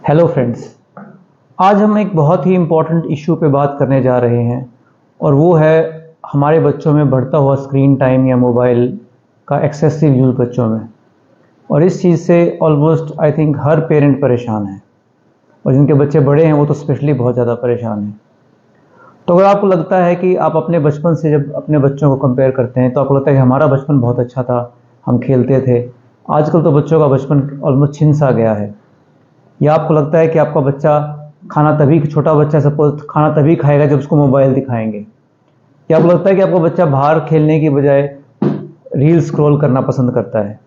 Hello friends. आज हम एक बहुत ही इम्पोर्टेंट इशू पे बात करने जा रहे हैं और वो है हमारे बच्चों में बढ़ता हुआ स्क्रीन टाइम या मोबाइल का एक्सेसिव यूज़ बच्चों में। और इस चीज़ से almost I think her parent परेशान है और जिनके बच्चे बड़े हैं वो तो स्पेशली बहुत ज़्यादा परेशान हैं। तो अगर आपको लगता है कि आप अपने बचपन से जब अपने बच्चों को कंपेयर करते हैं तो आपको लगता है कि हमारा बचपन बहुत अच्छा था, हम खेलते थे। आजकल तो बच्चों का बचपन ऑलमोस्ट छिन सा गया है। या आपको लगता है कि आपका बच्चा खाना तभी छोटा बच्चा सपोज खाना तभी खाएगा जब उसको मोबाइल दिखाएंगे। या आपको लगता है कि आपका बच्चा बाहर खेलने की बजाय रील स्क्रॉल करना पसंद करता है।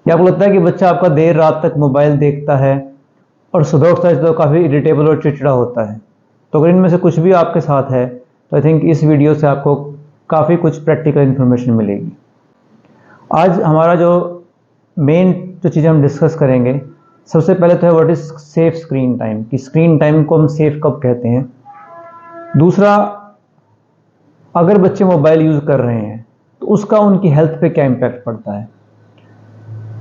या आपको लगता है कि बच्चा आपका देर रात तक मोबाइल देखता है और सुबह उठता है तो काफ़ी इरिटेबल और चिड़चिड़ा होता है। तो अगर इनमें से कुछ भी आपके साथ है तो आई थिंक इस वीडियो से आपको काफ़ी कुछ प्रैक्टिकल इन्फॉर्मेशन मिलेगी। आज हमारा जो मेन जो चीज़ें हम डिस्कस करेंगे, सबसे पहले तो है what is safe screen time, कि स्क्रीन टाइम को हम सेफ कब कहते हैं। दूसरा, अगर बच्चे मोबाइल यूज़ कर रहे हैं तो उसका उनकी हेल्थ पे क्या इम्पैक्ट पड़ता है।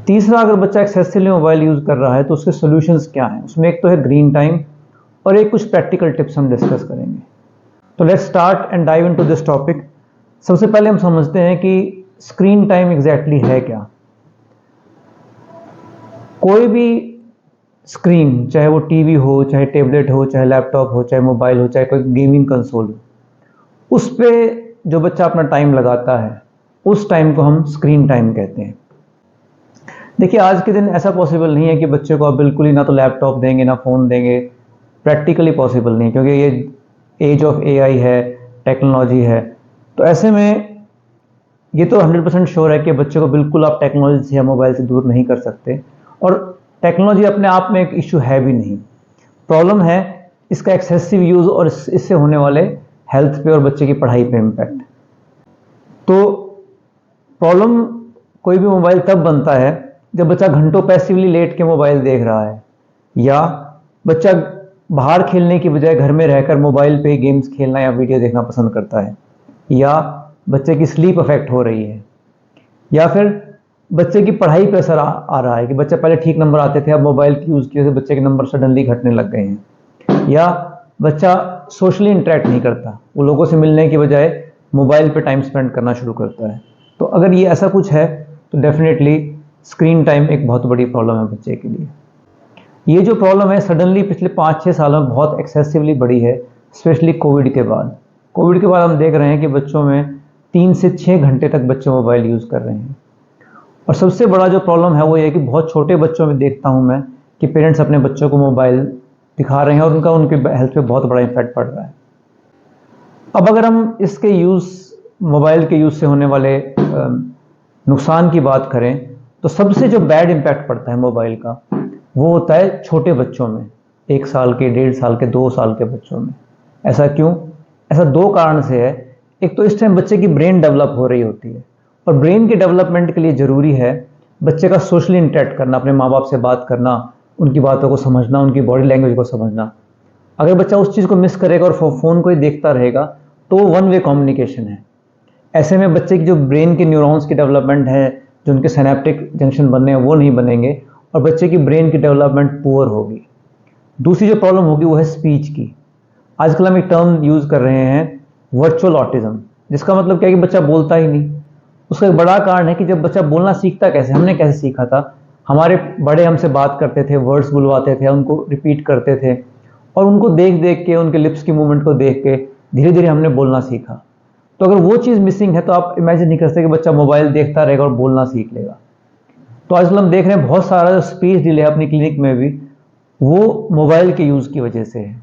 तीसरा, अगर बच्चा एक्सेसिवली मोबाइल यूज़ कर रहा है तो उसके सॉल्यूशंस क्या हैं। उसमें एक तो है ग्रीन टाइम और एक कुछ प्रैक्टिकल टिप्स हम डिस्कस करेंगे। तो let's start and dive into this topic. सबसे पहले हम समझते हैं कि स्क्रीन टाइम एग्जैक्टली है क्या। कोई भी स्क्रीन, चाहे वो टीवी हो, चाहे टैबलेट हो, चाहे लैपटॉप हो, चाहे मोबाइल हो, चाहे कोई गेमिंग कंसोल हो, उस पे जो बच्चा अपना टाइम लगाता है उस टाइम को हम स्क्रीन टाइम कहते हैं। देखिए, आज के दिन ऐसा पॉसिबल नहीं है कि बच्चे को आप बिल्कुल ही ना तो लैपटॉप देंगे ना फ़ोन देंगे। प्रैक्टिकली पॉसिबल नहीं, क्योंकि ये एज ऑफ एआई है, टेक्नोलॉजी है। तो ऐसे में ये तो 100% श्योर है कि बच्चे को बिल्कुल आप टेक्नोलॉजी से या मोबाइल से दूर नहीं कर सकते। और टेक्नोलॉजी अपने आप में एक इशू है भी नहीं। प्रॉब्लम है इसका एक्सेसिव यूज़ और इससे होने वाले हेल्थ पे और बच्चे की पढ़ाई पे इम्पैक्ट। तो प्रॉब्लम कोई भी मोबाइल तब बनता है जब बच्चा घंटों पैसिवली लेट के मोबाइल देख रहा है, या बच्चा बाहर खेलने की बजाय घर में रहकर मोबाइल पे गेम्स खेलना या वीडियो देखना पसंद करता है, या बच्चे की स्लीप अफेक्ट हो रही है, या फिर बच्चे की पढ़ाई पर असर आ रहा है कि बच्चे पहले ठीक नंबर आते थे, अब मोबाइल की यूज़ की वजह से बच्चे के नंबर सडनली घटने लग गए हैं, या बच्चा सोशली इंटरेक्ट नहीं करता, वो लोगों से मिलने की बजाय मोबाइल पे टाइम स्पेंड करना शुरू करता है। तो अगर ये ऐसा कुछ है तो डेफिनेटली स्क्रीन टाइम एक बहुत बड़ी प्रॉब्लम है बच्चे के लिए। ये जो प्रॉब्लम है सडनली पिछले 5-6 सालों में बहुत एक्सेसिवली बढ़ी है, स्पेशली कोविड के बाद। कोविड के बाद हम देख रहे हैं कि बच्चों में 3 से 6 घंटे तक बच्चे मोबाइल यूज़ कर रहे हैं। और सबसे बड़ा जो प्रॉब्लम है वो ये है कि बहुत छोटे बच्चों में देखता हूँ मैं कि पेरेंट्स अपने बच्चों को मोबाइल दिखा रहे हैं और उनके हेल्थ पे बहुत बड़ा इम्पैक्ट पड़ रहा है। अब अगर हम इसके मोबाइल के यूज़ से होने वाले नुकसान की बात करें तो सबसे जो बैड इम्पैक्ट पड़ता है मोबाइल का वो होता है छोटे बच्चों में, 1 साल के, 1.5 साल के, 2 साल के बच्चों में। ऐसा क्यों? ऐसा 2 कारण से है। एक तो इस टाइम बच्चे की ब्रेन डेवलप हो रही होती है और ब्रेन के डेवलपमेंट के लिए ज़रूरी है बच्चे का सोशली इंटरेक्ट करना, अपने माँ बाप से बात करना, उनकी बातों को समझना, उनकी बॉडी लैंग्वेज को समझना। अगर बच्चा उस चीज़ को मिस करेगा और फ़ोन को ही देखता रहेगा तो वो वन वे कम्युनिकेशन है। ऐसे में बच्चे की जो ब्रेन के न्यूरॉन्स की डेवलपमेंट है, जो उनके सिनेप्टिक जंक्शन बनने हैं वो नहीं बनेंगे और बच्चे की ब्रेन की डेवलपमेंट पुअर होगी। दूसरी जो प्रॉब्लम होगी वो है स्पीच की। आजकल हम एक टर्म यूज़ कर रहे हैं वर्चुअल ऑटिज्म, जिसका मतलब क्या है कि बच्चा बोलता ही नहीं। उसका एक बड़ा कारण है कि जब बच्चा बोलना सीखता कैसे, हमने कैसे सीखा था, हमारे बड़े हमसे बात करते थे, वर्ड्स बुलवाते थे, उनको रिपीट करते थे और उनको देख देख के, उनके लिप्स की मूवमेंट को देख के धीरे धीरे हमने बोलना सीखा। तो अगर वो चीज़ मिसिंग है तो आप इमेजिन नहीं कर सकते कि बच्चा मोबाइल देखता रहेगा और बोलना सीख लेगा। तो आजकल हम देख रहे हैं बहुत सारा जो स्पीच डिले है अपनी क्लिनिक में भी वो मोबाइल के यूज़ की वजह से है।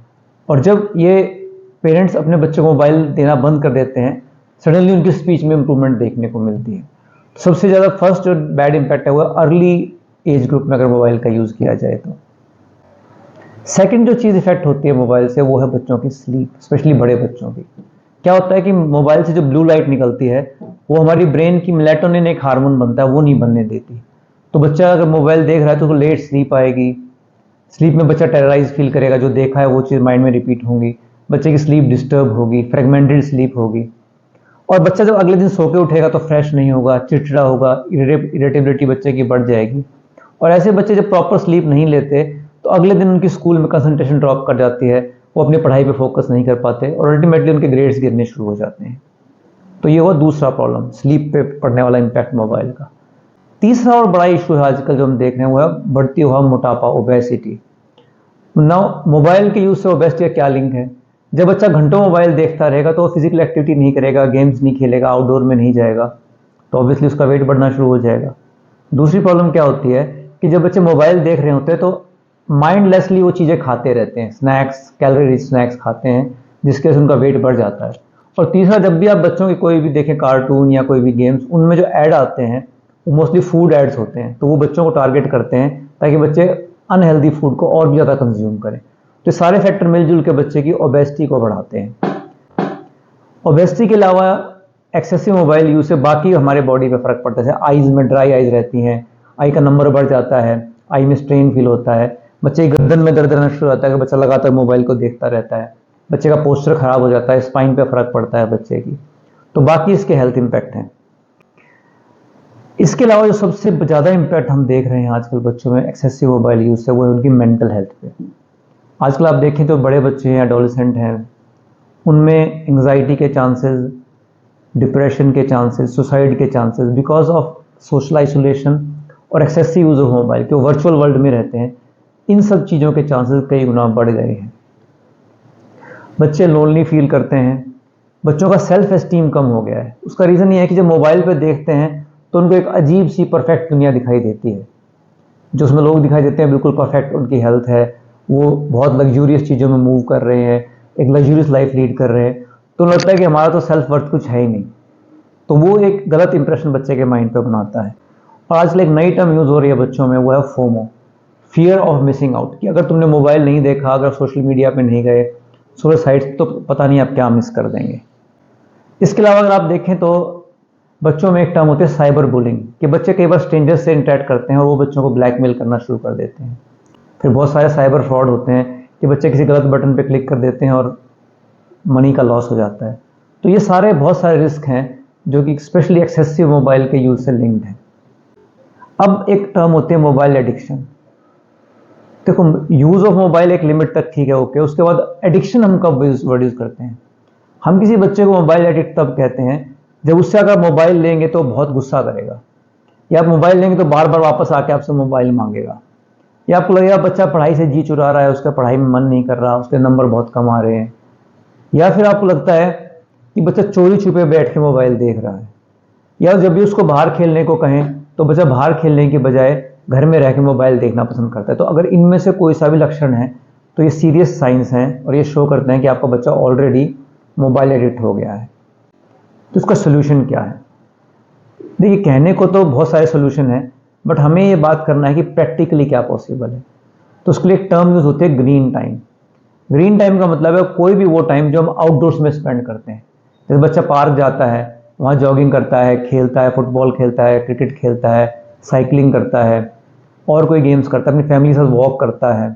और जब ये पेरेंट्स अपने बच्चों को मोबाइल देना बंद कर देते हैं, सडनली उनकी स्पीच में इंप्रूवमेंट देखने को मिलती है। सबसे ज़्यादा फर्स्ट जो बैड इम्पैक्ट है वो अर्ली एज ग्रुप में अगर मोबाइल का यूज़ किया जाए तो। सेकंड जो चीज़ इफेक्ट होती है मोबाइल से वो है बच्चों की स्लीप, स्पेशली बड़े बच्चों की। क्या होता है कि मोबाइल से जो ब्लू लाइट निकलती है वो हमारी ब्रेन की मेलेटोनिन एक हार्मोन बनता है, वो नहीं बनने देती। तो बच्चा अगर मोबाइल देख रहा है तो उसको लेट स्लीप आएगी। स्लीप में बच्चा टेरराइज फील करेगा, जो देखा है वो चीज़ माइंड में रिपीट होंगी, बच्चे की स्लीप डिस्टर्ब होगी, फ्रेगमेंटेड स्लीप होगी। और बच्चा जब अगले दिन सो के उठेगा तो फ्रेश नहीं होगा, चिड़चिड़ा होगा, इरिटेबिलिटी बच्चे की बढ़ जाएगी। और ऐसे बच्चे जब प्रॉपर स्लीप नहीं लेते तो अगले दिन उनकी स्कूल में कंसंट्रेशन ड्रॉप कर जाती है, वो अपनी पढ़ाई पे फोकस नहीं कर पाते और अल्टीमेटली उनके ग्रेड्स गिरने शुरू हो जाते हैं। तो ये हुआ दूसरा प्रॉब्लम, स्लीप पे पड़ने वाला इम्पैक्ट मोबाइल का। तीसरा और बड़ा इशू है आजकल जो हम देख रहे हैं वो है बढ़ती हुआ मोटापा, ओबेसिटी। नाउ मोबाइल के यूज़ से ओबेसिटी का क्या लिंक है? जब बच्चा घंटों मोबाइल देखता रहेगा तो वो फिजिकल एक्टिविटी नहीं करेगा, गेम्स नहीं खेलेगा, आउटडोर में नहीं जाएगा, तो ऑब्वियसली उसका वेट बढ़ना शुरू हो जाएगा। दूसरी प्रॉब्लम क्या होती है कि जब बच्चे मोबाइल देख रहे होते हैं तो माइंडलेसली वो चीज़ें खाते रहते हैं, स्नैक्स, कैलोरी रिच स्नैक्स खाते हैं, जिसके वजह से उनका वेट बढ़ जाता है। और तीसरा, जब भी आप बच्चों की कोई भी देखें कार्टून या कोई भी गेम्स, उनमें जो ऐड आते हैं वो मोस्टली फूड एड्स होते हैं, तो वो बच्चों को टारगेट करते हैं ताकि बच्चे अनहेल्दी फूड को और भी ज़्यादा कंज्यूम करें। तो सारे फैक्टर मिलजुल के बच्चे की ओबेसिटी को बढ़ाते हैं। ओबेसिटी के अलावा एक्सेसिव मोबाइल यूज से बाकी हमारे बॉडी पे फर्क पड़ता है, जैसे आईज में ड्राई आईज रहती हैं, आई का नंबर बढ़ जाता है, आई में स्ट्रेन फील होता है, बच्चे की गर्दन में दर्द रहना शुरू होता है कि बच्चा लगातार मोबाइल को देखता रहता है, बच्चे का पोस्चर खराब हो जाता है, स्पाइन पे फर्क पड़ता है बच्चे की। तो बाकी इसके हेल्थ इंपैक्ट हैं। इसके अलावा जो सबसे ज़्यादा इंपैक्ट हम देख रहे हैं आजकल बच्चों में एक्सेसिव मोबाइल यूज से, वो है उनकी मेंटल हेल्थ पे। आजकल आप देखें तो बड़े बच्चे हैं, एडोलेसेंट हैं, उनमें एंग्जाइटी के चांसेस, डिप्रेशन के चांसेस, सुसाइड के chances because of social isolation और एक्सेसिव यूज ऑफ मोबाइल, कि वो वर्चुअल वर्ल्ड में रहते हैं, इन सब चीज़ों के चांसेस कई गुना बढ़ गए हैं। बच्चे लोनली फील करते हैं, बच्चों का सेल्फ एस्टीम कम हो गया है। उसका रीज़न ये है कि जब मोबाइल पे देखते हैं तो उनको एक अजीब सी परफेक्ट दुनिया दिखाई देती है, जो उसमें लोग दिखाई देते हैं बिल्कुल परफेक्ट, उनकी हेल्थ है, वो बहुत लग्जूरियस चीज़ों में मूव कर रहे हैं, एक लग्जूरियस लाइफ लीड कर रहे हैं, तो लगता है कि हमारा तो सेल्फ वर्थ कुछ है ही नहीं। तो वो एक गलत इंप्रेशन बच्चे के माइंड पे बनाता है। और आजकल एक नई टर्म यूज़ हो रही है बच्चों में, वो है FOMO, fear of missing out, कि अगर तुमने मोबाइल नहीं देखा, अगर सोशल मीडिया पे नहीं गए, सोशल साइट्स, तो पता नहीं आप क्या मिस कर देंगे। इसके अलावा अगर आप देखें तो बच्चों में एक टर्म होती है साइबर बुलिंग, कि बच्चे कई बार स्ट्रेंजर्स से इंटरेक्ट करते हैं और वो बच्चों को ब्लैकमेल करना शुरू कर देते हैं। फिर बहुत सारे साइबर फ्रॉड होते हैं कि बच्चे किसी गलत बटन पे क्लिक कर देते हैं और मनी का लॉस हो जाता है। तो ये सारे बहुत सारे रिस्क हैं जो कि स्पेशली एक्सेसिव मोबाइल के यूज से लिंक्ड हैं। अब एक टर्म होती है मोबाइल एडिक्शन। देखो, यूज ऑफ मोबाइल एक लिमिट तक ठीक है, ओके, उसके बाद एडिक्शन हम कब वर्ड यूज करते हैं? हम किसी बच्चे को मोबाइल एडिक्ट तब कहते हैं जब उससे अगर मोबाइल लेंगे तो बहुत गुस्सा करेगा, या आप मोबाइल लेंगे तो बार बार वापस आके आपसे मोबाइल मांगेगा, या आपको लगेगा बच्चा पढ़ाई से जी चुरा रहा है, उसका पढ़ाई में मन नहीं कर रहा, उसके नंबर बहुत कम आ रहे हैं, या फिर आपको लगता है कि बच्चा चोरी छुपे बैठ के मोबाइल देख रहा है, या जब भी उसको बाहर खेलने को कहें तो बच्चा बाहर खेलने के बजाय घर में रह के मोबाइल देखना पसंद करता है। तो अगर इनमें से कोई सा भी लक्षण है तो ये सीरियस साइंस हैं और ये शो करते हैं कि आपका बच्चा ऑलरेडी मोबाइल एडिक्ट हो गया है। तो इसका सोल्यूशन क्या है? देखिए, कहने को तो बहुत सारे सोल्यूशन हैं, बट हमें ये बात करना है कि प्रैक्टिकली क्या पॉसिबल है। तो उसके लिए एक टर्म यूज होती है ग्रीन टाइम। ग्रीन टाइम का मतलब है कोई भी वो टाइम जो हम आउटडोर्स में स्पेंड करते हैं। जैसे बच्चा पार्क जाता है, वहाँ जॉगिंग करता है, खेलता है, फुटबॉल खेलता है, क्रिकेट खेलता है, साइकिलिंग करता है, और कोई गेम्स करता है, अपनी फैमिली के साथ वॉक करता है,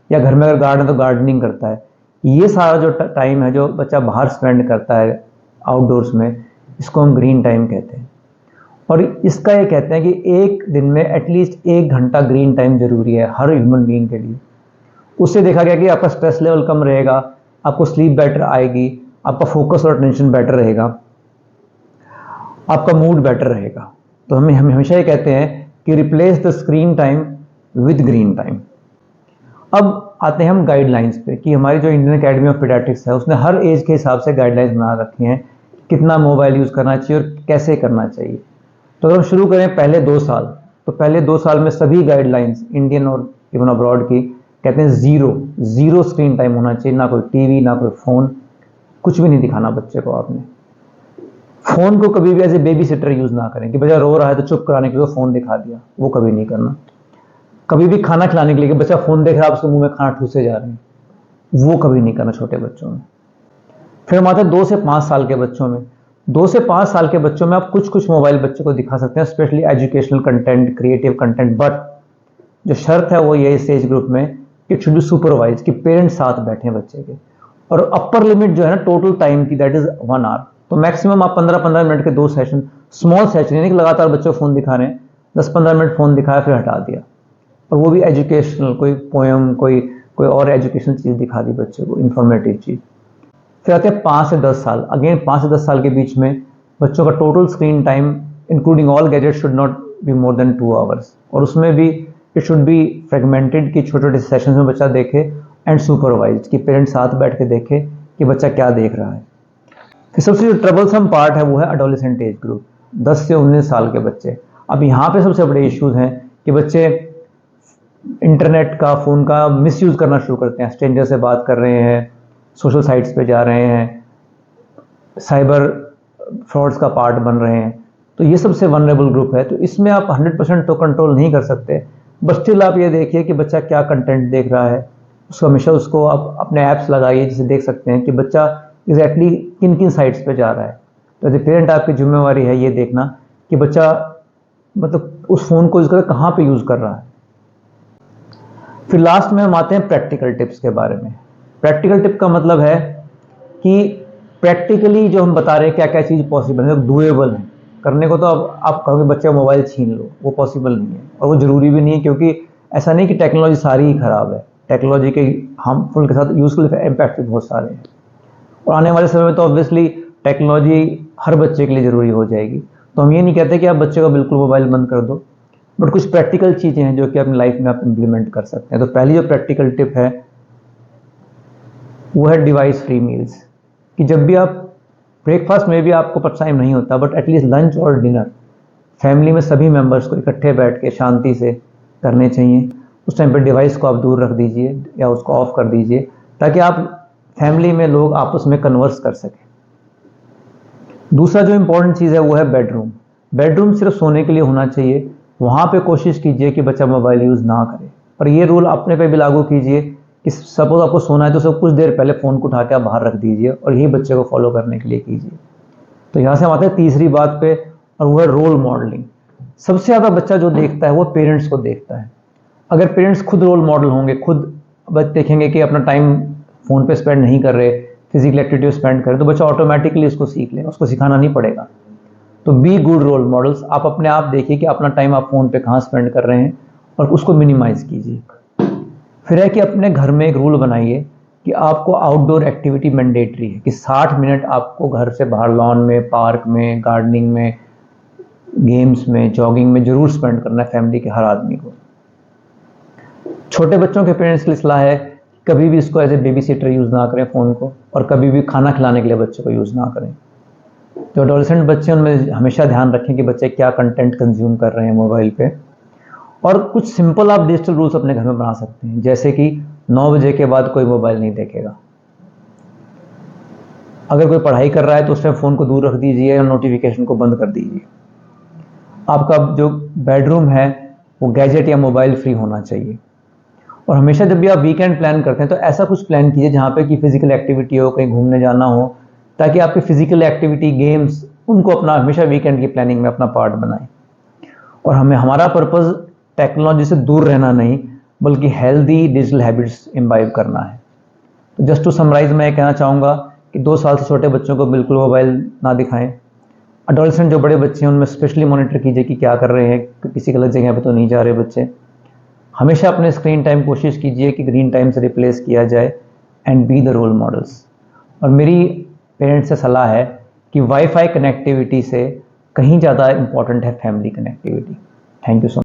या घर में अगर गार्डन है तो गार्डनिंग करता है। ये सारा जो टाइम है जो बच्चा बाहर स्पेंड करता है आउटडोर्स में, इसको हम ग्रीन टाइम कहते हैं। और इसका ये कहते हैं कि एक दिन में एटलीस्ट 1 घंटा ग्रीन टाइम जरूरी है हर ह्यूमन बीइंग के लिए। उससे देखा गया कि आपका स्ट्रेस लेवल कम रहेगा, आपको स्लीप बेटर आएगी, आपका फोकस और अटेंशन बेटर रहेगा, आपका मूड बेटर रहेगा। तो हम हमेशा ये कहते हैं कि replace the screen time with green time. अब आते हैं हम गाइडलाइंस पे, कि हमारी जो इंडियन एकेडमी ऑफ पीडियाट्रिक्स है उसने हर एज के हिसाब से गाइडलाइंस बना रखी हैं, कितना मोबाइल यूज़ करना चाहिए और कैसे करना चाहिए। तो अगर हम शुरू करें पहले 2 साल, तो पहले 2 साल में सभी गाइडलाइंस इंडियन और इवन अब्रॉड की कहते हैं जीरो स्क्रीन टाइम होना चाहिए, ना कोई टीवी, ना कोई फ़ोन, कुछ भी नहीं दिखाना बच्चे को। आपने फ़ोन को कभी भी as a babysitter use ना करें कि बच्चा रो रहा है तो चुप कराने के लिए फ़ोन दिखा दिया, वो कभी नहीं करना। कभी भी खाना खिलाने के लिए कि बच्चा फ़ोन देख रहा है, उसके मुंह में खाना ठूसे जा रहे हैं, वो कभी नहीं करना छोटे बच्चों में। फिर हम आते हैं 2 से 5 साल के बच्चों में। 2 से 5 साल के बच्चों में आप कुछ मोबाइल बच्चे को दिखा सकते हैं, specially educational content, creative content, but जो शर्त है वो ये इस एज ग्रुप में इट शुड बी सुपरवाइज, कि पेरेंट्स साथ बैठे बच्चे के। और अपर लिमिट जो है ना टोटल टाइम की, दैट इज 1 आवर। तो मैक्सिमम आप 15-15 मिनट के 2 सेशन, स्मॉल सेशन, यानी कि लगातार बच्चों को फ़ोन दिखा रहे हैं, 10-15 मिनट फ़ोन दिखाया फिर हटा दिया, और वो भी एजुकेशनल, कोई पोएम, कोई और एजुकेशनल चीज़ दिखा दी बच्चे को, इंफॉर्मेटिव चीज़। फिर आते हैं 5 से 10 साल। अगेन 5 से 10 साल के बीच में बच्चों का total screen time including all gadget should not be more than 2 hours, और उसमें भी इट शुड बी फ्रेगमेंटेड कि छोटे छोटे सेशंस में बच्चा देखे एंड सुपरवाइज, कि पेरेंट्स साथ बैठ के देखे कि बच्चा क्या देख रहा है। फिर सबसे जो ट्रबलसम पार्ट है वो है एडोलेसेंट एज ग्रुप, 10 से 19 साल के बच्चे। अब यहाँ पे सबसे बड़े इश्यूज हैं कि बच्चे इंटरनेट का, फ़ोन का मिसयूज़ करना शुरू करते हैं, स्ट्रेंजर से बात कर रहे हैं, सोशल साइट्स पे जा रहे हैं, साइबर फ्रॉड्स का पार्ट बन रहे हैं। तो ये सबसे वनरेबल ग्रुप है। तो इसमें आप 100% तो कंट्रोल नहीं कर सकते, बट स्टिल आप ये देखिए कि बच्चा क्या कंटेंट देख रहा है। उसको हमेशा उसको आप अपने ऐप्स लगाइए जिसे देख सकते हैं कि बच्चा एग्जैक्टली किन किन साइट्स पे जा रहा है। तो एज ए पेरेंट आपकी जिम्मेवारी है ये देखना कि बच्चा मतलब उस फ़ोन को यूज़ कर कहाँ पे यूज़ कर रहा है। फिर लास्ट में हम आते हैं प्रैक्टिकल टिप्स के बारे में। प्रैक्टिकल टिप का मतलब है कि प्रैक्टिकली जो हम बता रहे हैं क्या क्या चीज़ पॉसिबल है, डूएबल है करने को। तो अब आप कहोगे बच्चे का मोबाइल छीन लो, वो पॉसिबल नहीं है और वो ज़रूरी भी नहीं है, क्योंकि ऐसा नहीं कि टेक्नोलॉजी सारी ही ख़राब है। टेक्नोलॉजी के हार्मफुल के साथ यूजफुल इम्पैक्ट भी बहुत सारे हैं, और आने वाले समय में तो ऑब्वियसली टेक्नोलॉजी हर बच्चे के लिए ज़रूरी हो जाएगी। तो हम ये नहीं कहते कि आप बच्चे को बिल्कुल मोबाइल बंद कर दो, बट कुछ प्रैक्टिकल चीज़ें हैं जो कि अपनी लाइफ में आप इम्प्लीमेंट कर सकते हैं। तो पहली जो प्रैक्टिकल टिप है वो है डिवाइस फ्री मील्स, कि जब भी आप ब्रेकफास्ट में भी आपको टाइम नहीं होता, बट एटलीस्ट लंच और डिनर फैमिली में सभी मेंबर्स को इकट्ठे बैठ के शांति से करने चाहिए। उस टाइम पर डिवाइस को आप दूर रख दीजिए या उसको ऑफ कर दीजिए, ताकि आप फैमिली में लोग आपस में कन्वर्स कर सकें। दूसरा जो इम्पोर्टेंट चीज़ है वो है बेडरूम। बेडरूम सिर्फ सोने के लिए होना चाहिए। वहाँ पे कोशिश कीजिए कि बच्चा मोबाइल यूज़ ना करे, पर ये रूल अपने पे भी लागू कीजिए कि सपोज आपको सोना है तो सब कुछ देर पहले फ़ोन को उठा के आप बाहर रख दीजिए, और यही बच्चे को फॉलो करने के लिए कीजिए। तो यहाँ से हम आते हैं तीसरी बात पे, और वो है रोल मॉडलिंग। सबसे ज़्यादा बच्चा जो देखता है वो पेरेंट्स को देखता है। अगर पेरेंट्स खुद रोल मॉडल होंगे, खुद बच्चे देखेंगे कि अपना टाइम फ़ोन पे स्पेंड नहीं कर रहे, फिजिकल एक्टिविटी स्पेंड करें, तो बच्चा ऑटोमेटिकली उसको सीख लेगा, उसको सिखाना नहीं पड़ेगा। तो बी गुड रोल मॉडल्स। आप अपने आप देखिए कि अपना टाइम आप फ़ोन पे कहाँ स्पेंड कर रहे हैं और उसको मिनिमाइज़ कीजिए। फिर है कि अपने घर में एक रूल बनाइए कि आपको आउटडोर एक्टिविटी मैंडेटरी है, कि 60 मिनट आपको घर से बाहर लॉन में, पार्क में, गार्डनिंग में, गेम्स में, जॉगिंग में ज़रूर स्पेंड करना है फैमिली के हर आदमी को। छोटे बच्चों के पेरेंट्स की सलाह है कभी भी इसको as a babysitter use ना करें फ़ोन को, और कभी भी खाना खिलाने के लिए बच्चे को यूज़ ना करें। जो एडोलेसेंट बच्चे उनमें हमेशा ध्यान रखें कि बच्चे क्या कंटेंट कंज्यूम कर रहे हैं मोबाइल पे। और कुछ सिंपल आप डिजिटल रूल्स अपने घर में बना सकते हैं, जैसे कि 9 बजे के बाद कोई मोबाइल नहीं देखेगा। अगर कोई पढ़ाई कर रहा है तो उस टाइम फ़ोन को दूर रख दीजिए और नोटिफिकेशन को बंद कर दीजिए। आपका जो बेडरूम है वो गैजेट या मोबाइल फ्री होना चाहिए। और हमेशा जब भी आप वीकेंड प्लान करते हैं तो ऐसा कुछ प्लान कीजिए जहाँ पे कि फिजिकल एक्टिविटी हो, कहीं घूमने जाना हो, ताकि आपकी फिजिकल एक्टिविटी, गेम्स, उनको अपना हमेशा वीकेंड की प्लानिंग में अपना पार्ट बनाएं। और हमारा पर्पज़ टेक्नोलॉजी से दूर रहना नहीं, बल्कि हेल्दी डिजिटल हैबिट्स इम्बाइब करना है। तो जस्ट टू समराइज मैं कहना चाहूँगा कि 2 साल से छोटे बच्चों को बिल्कुल मोबाइल ना दिखाएं। एडोलेसेंट जो बड़े बच्चे हैं उनमें स्पेशली मॉनिटर कीजिए कि क्या कर रहे हैं, किसी गलत जगह पे तो नहीं जा रहे बच्चे। हमेशा अपने स्क्रीन टाइम कोशिश कीजिए कि ग्रीन टाइम से रिप्लेस किया जाए, and be the role models. और मेरी पेरेंट्स से सलाह है कि वाईफाई कनेक्टिविटी से कहीं ज़्यादा इम्पॉर्टेंट है family connectivity. Thank you so much.